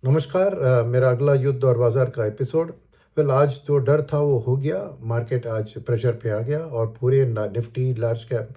नमस्कार। मेरा अगला युद्ध और बाज़ार का एपिसोड। आज जो डर था वो हो गया। मार्केट आज प्रेशर पे आ गया और पूरे Nifty, large cap,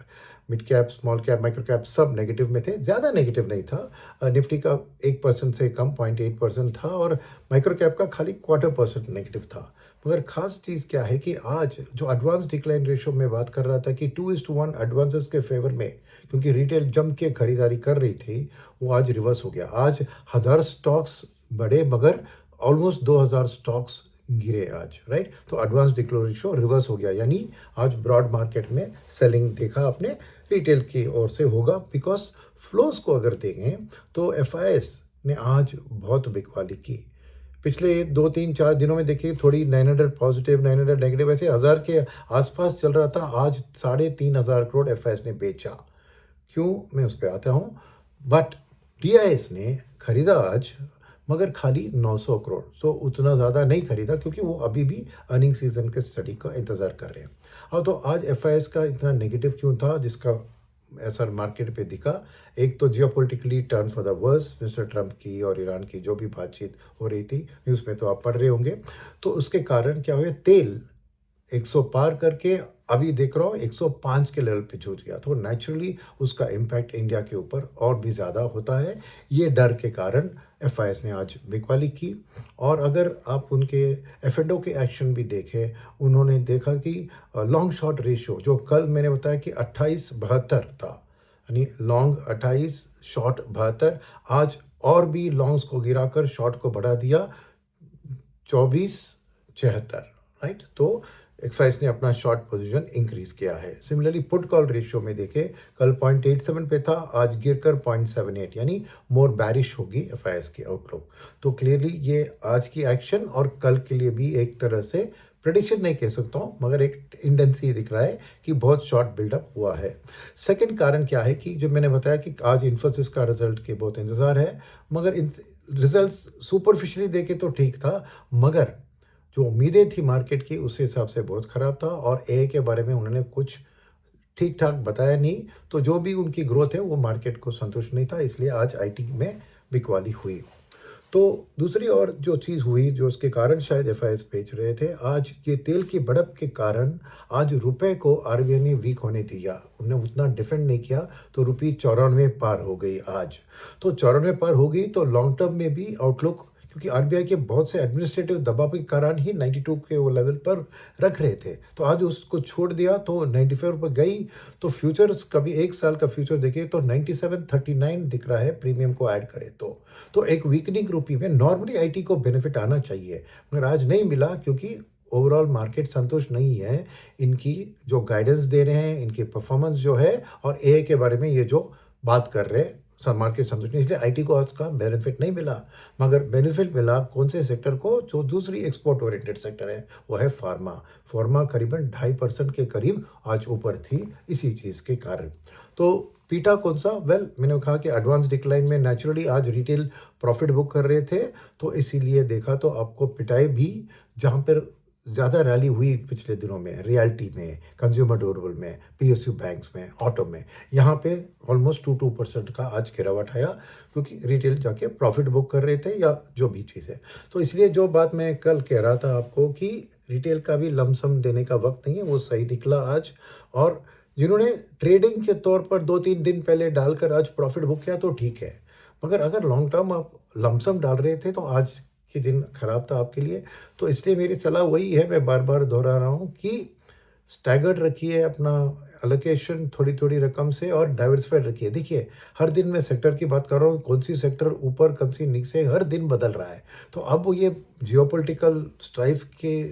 mid cap, small cap, micro cap सब नेगेटिव में थे। ज़्यादा नेगेटिव नहीं था। निफ्टी का 1% से कम 0.8% था और माइक्रो कैप का खाली 0.25% नेगेटिव था। मगर ख़ास चीज़ क्या है कि आज जो एडवांस डिक्लाइन रेशो में बात कर रहा था कि 2:1 एडवांसेस के फेवर में, क्योंकि रिटेल जम के खरीदारी कर रही थी, वो आज रिवर्स हो गया। आज 1000 स्टॉक्स बढ़े मगर ऑलमोस्ट 2000 स्टॉक्स गिरे आज, राइट। तो एडवांस डिक्लेयर रेशो रिवर्स हो गया, यानी आज ब्रॉड मार्केट में सेलिंग देखा आपने रिटेल की ओर से होगा। बिकॉज फ्लोज को अगर देखें तो एफआईएस ने आज बहुत बिकवाली की। पिछले 2 3 4 दिनों में देखिए थोड़ी 900 पॉजिटिव, 900 नेगेटिव, ऐसे 1000 के आसपास चल रहा था। आज 3500 करोड़ एफआईएस ने बेचा। क्यों, मैं उस पर आता हूँ। बट डीआईएस ने खरीदा आज, मगर खाली 900 करोड़। सो उतना ज़्यादा नहीं खरीदा क्योंकि वो अभी भी अर्निंग सीजन के स्टडी का इंतज़ार कर रहे हैं। और तो आज एफआईएस का इतना नेगेटिव क्यों था, जिसका असर मार्केट पे दिखा। एक तो geopolitically turn for the worse, mister Trump की और ईरान की जो भी बातचीत हो रही थी, न्यूज़ में तो आप पढ़ रहे होंगे। तो उसके कारण क्या हुआ, तेल 100 पार करके अभी देख रहा हूँ 105 के लेवल पे जूझ गया। तो नेचुरली उसका इम्पैक्ट इंडिया के ऊपर और भी ज़्यादा होता है। ये डर के कारण एफआईएस ने आज बिकवाली की। और अगर आप उनके एफएंडो के एक्शन भी देखें, उन्होंने देखा कि लॉन्ग शॉर्ट रेशियो जो कल मैंने बताया कि 28-72 था, यानी लॉन्ग 28, शॉर्ट 72। आज और भी लॉन्ग्स को गिराकर शॉर्ट को बढ़ा दिया 24-76, राइट। तो एक्साइज ने अपना शॉर्ट पोजीशन इंक्रीज किया है। सिमिलरली पुट कॉल रेशियो में देखें, कल 0.87 पे था, आज गिरकर 0.78, यानी मोर बैरिश होगी एफआईएस की आउटलुक। तो क्लियरली ये आज की एक्शन और कल के लिए भी एक तरह से प्रेडिक्शन नहीं कह सकता हूँ, मगर एक टेंडेंसी दिख रहा है कि बहुत शॉर्ट बिल्डअप हुआ है। सेकंड कारण क्या है कि जो मैंने बताया कि आज इन्फोसिस का रिजल्ट के बहुत इंतज़ार है, मगर इन रिजल्ट्स सुपरफिशियली देखे तो ठीक था, मगर जो उम्मीदें थी मार्केट की उस हिसाब से बहुत ख़राब था। और ए के बारे में उन्होंने कुछ ठीक ठाक बताया नहीं, तो जो भी उनकी ग्रोथ है वो मार्केट को संतुष्ट नहीं था, इसलिए आज आईटी में बिकवाली हुई। तो दूसरी और जो चीज़ हुई जो उसके कारण शायद एफआईएस बेच रहे थे, आज ये तेल की बढ़त के कारण आज रुपए को आरबीआई ने वीक होने दिया। उन्होंने उतना डिफेंड नहीं किया, तो रुपये 94 पार हो गई आज। तो 94 पार हो गई तो लॉन्ग टर्म में भी आउटलुक, क्योंकि आरबीआई के बहुत से एडमिनिस्ट्रेटिव दबाव के कारण ही 92 के वो लेवल पर रख रहे थे, तो आज उसको छोड़ दिया तो 94 पर गई। तो फ्यूचर्स कभी एक साल का फ्यूचर देखिए तो 97.39 दिख रहा है, प्रीमियम को ऐड करें तो एक वीकनिंग रूपी में नॉर्मली आईटी को बेनिफिट आना चाहिए, मगर आज नहीं मिला क्योंकि ओवरऑल मार्केट संतुष्ट नहीं है। इनकी जो गाइडेंस दे रहे हैं, इनकी परफॉर्मेंस जो है और एआई के बारे में ये जो बात कर रहे हैं, सब मार्केट संतुष्ट नहीं, इसलिए आईटी को आज का बेनिफिट नहीं मिला। मगर बेनिफिट मिला कौन से सेक्टर को, जो दूसरी एक्सपोर्ट ओरिएंटेड सेक्टर है, वो है फार्मा। फार्मा करीबन 2.5% के करीब आज ऊपर थी इसी चीज़ के कारण। तो पीटा कौन सा, मैंने कहा कि एडवांस डिक्लाइन में नेचुरली आज रिटेल प्रॉफिट बुक कर रहे थे, तो इसीलिए देखा तो आपको पिटाई भी, जहाँ पर ज़्यादा रैली हुई पिछले दिनों में, रियल्टी में, कंज्यूमर ड्यूरेबल में, पीएसयू बैंक्स में, ऑटो में, यहाँ पे ऑलमोस्ट 2% का आज गिरावट आया, क्योंकि रिटेल जाके प्रॉफिट बुक कर रहे थे या जो भी चीज़ है। तो इसलिए जो बात मैं कल कह रहा था आपको कि रिटेल का भी लमसम देने का वक्त नहीं है, वो सही निकला आज। और जिन्होंने ट्रेडिंग के तौर पर 2 3 दिन पहले डालकर आज प्रॉफिट बुक किया तो ठीक है, मगर अगर लॉन्ग टर्म आप लमसम डाल रहे थे तो आज के दिन खराब था आपके लिए। तो इसलिए मेरी सलाह वही है, मैं बार बार दोहरा रहा हूँ कि स्टैगर्ड रखिए अपना अलोकेशन थोड़ी थोड़ी रकम से, और डाइवर्सिफाइड रखिए। देखिए हर दिन मैं सेक्टर की बात कर रहा हूँ, कौन सी सेक्टर ऊपर कौन सी नीचे हर दिन बदल रहा है। तो अब वो ये जियोपॉलिटिकल स्ट्राइफ के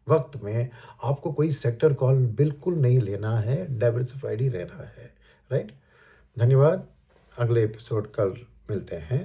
वक्त में आपको कोई सेक्टर कॉल बिल्कुल नहीं लेना है, डाइवर्सिफाइड ही रहना है, राइट। धन्यवाद। अगले एपिसोड कल मिलते हैं।